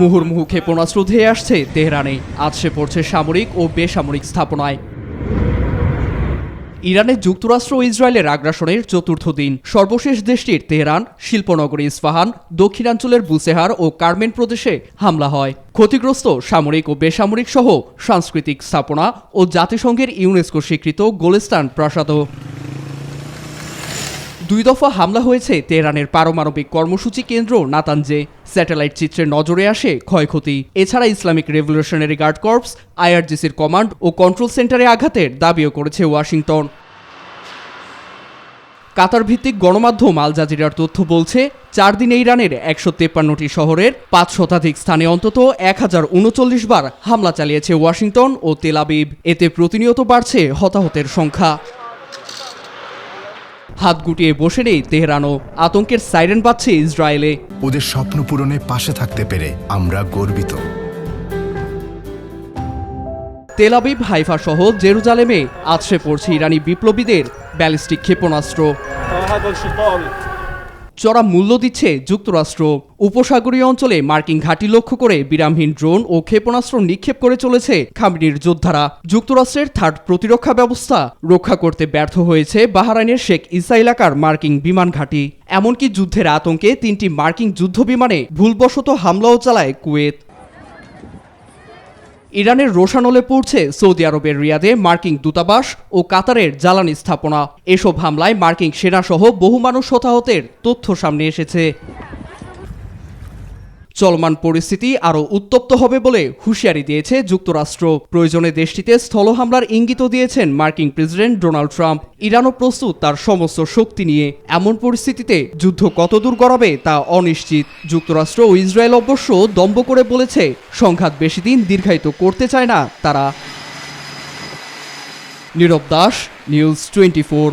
মুহুর্মুহু ক্ষেপণাস্ত্র ধেয়ে আসছে তেহরানে, আছড়ে পড়ছে সামরিক ও বেসামরিক স্থাপনায়। ইরানে যুক্তরাষ্ট্র ও ইসরায়েলের আগ্রাসনের চতুর্থ দিন। সর্বশেষ দেশটির তেহরান, শিল্পনগরী ইস্পাহান, দক্ষিণাঞ্চলের বুসেহার ও কারমেন প্রদেশে হামলা হয়। ক্ষতিগ্রস্ত সামরিক ও বেসামরিক সহ সাংস্কৃতিক স্থাপনা ও জাতিসংঘের ইউনেস্কো স্বীকৃত গোলেস্তান প্রাসাদও। 2 দফা হামলা হয়েছে তেহরানের পারমাণবিক কর্মসূচি কেন্দ্র নাতানজে। স্যাটেলাইট চিত্রে নজরে আসে ক্ষয়ক্ষতি। এছাড়া ইসলামিক রেভলিউশনারি গার্ড কর্পস, আইআরজিসির কমান্ড ও কন্ট্রোল সেন্টারে আঘাতের দাবিও করেছে ওয়াশিংটন। কাতার ভিত্তিক গণমাধ্যম আল জাজিরার তথ্য বলছে, 4 দিনে ইরানের 153টি শহরের 5 শতাধিক স্থানে অন্তত 1039 বার হামলা চালিয়েছে ওয়াশিংটন ও তেল আবিব। এতে প্রতিনিয়ত বাড়ছে হতাহতের সংখ্যা। হাত গুটিয়ে বসে নেই তেহরানও, আতঙ্কের সাইরেন বাজছে ইসরায়েলে। ওদের স্বপ্ন পূরণে পাশে থাকতে পেরে আমরা গর্বিত। তেল আবিব, হাইফা সহ জেরুজালেমে আছড়ে পড়ছে ইরানি বিপ্লবীদের ব্যালিস্টিক ক্ষেপণাস্ত্র। চড়া মূল্য দিচ্ছে যুক্তরাষ্ট্র। উপসাগরীয় অঞ্চলে মার্কিন ঘাঁটি লক্ষ্য করে বিরামহীন ড্রোন ও ক্ষেপণাস্ত্র নিক্ষেপ করে চলেছে খামেনির যোদ্ধারা। যুক্তরাষ্ট্রের থার্ড প্রতিরক্ষা ব্যবস্থা রক্ষা করতে ব্যর্থ হয়েছে বাহরাইনের শেখ ইসা এলাকার মার্কিন বিমান ঘাঁটি। এমনকি যুদ্ধের আতঙ্কে 3টি মার্কিন যুদ্ধ বিমানে ভুলবশত হামলাও চালায় কুয়েত। ইরানের রোশানলে পড়ছে সৌদি আরবের রিয়াদে মার্কিন দূতাবাস ও কাতারের জ্বালানি স্থাপনা। এসব হামলায় মার্কিন সেনাসহ বহু মানুষ হতাহতের তথ্য সামনে এসেছে। চলমান পরিস্থিতি আরও উত্তপ্ত হবে বলে হুঁশিয়ারি দিয়েছে যুক্তরাষ্ট্র। প্রয়োজনে দেশটিতে স্থল হামলার ইঙ্গিতও দিয়েছেন মার্কিন প্রেসিডেন্ট ডোনাল্ড ট্রাম্প। ইরানও প্রস্তুত তার সমস্ত শক্তি নিয়ে। এমন পরিস্থিতিতে যুদ্ধ কতদূর গড়াবে তা অনিশ্চিত। যুক্তরাষ্ট্র ও ইসরায়েল অবশ্য দম্ভ করে বলেছে, সংঘাত বেশি দিন দীর্ঘায়িত করতে চায় না তারা। নীরব দাস, নিউজ 24।